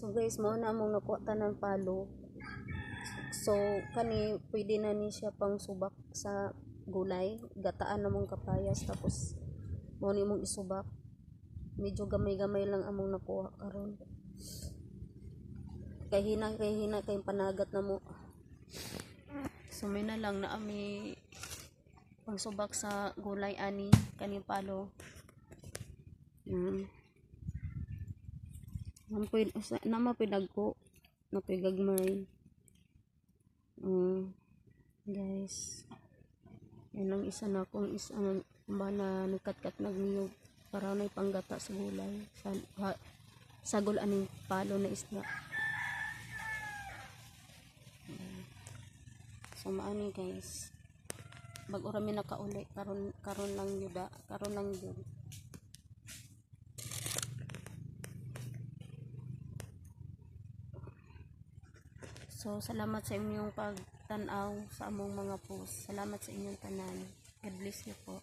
So guys, mo na mong nakuha ng palo. So kani pwede na ni siya pang subak sa gulay, gataan na mong kapayas tapos mo ni mong isubak. Medyo gamay-gamay lang among nakuha karon. Kay hina kay panagat na mo. So may na lang na ami pang subak sa gulay ani kani palo. Nama pinagko na pigagmay. Guys, yan ang isa na kung isa na nagkat-kat nagniyog para na ipanggata sa gulay sa aning palo na isda. So maani guys, bago rami nakauli karon lang yun. So salamat sa inyong pagtanaw sa among mga post. Salamat sa inyong tanan. God bless you po.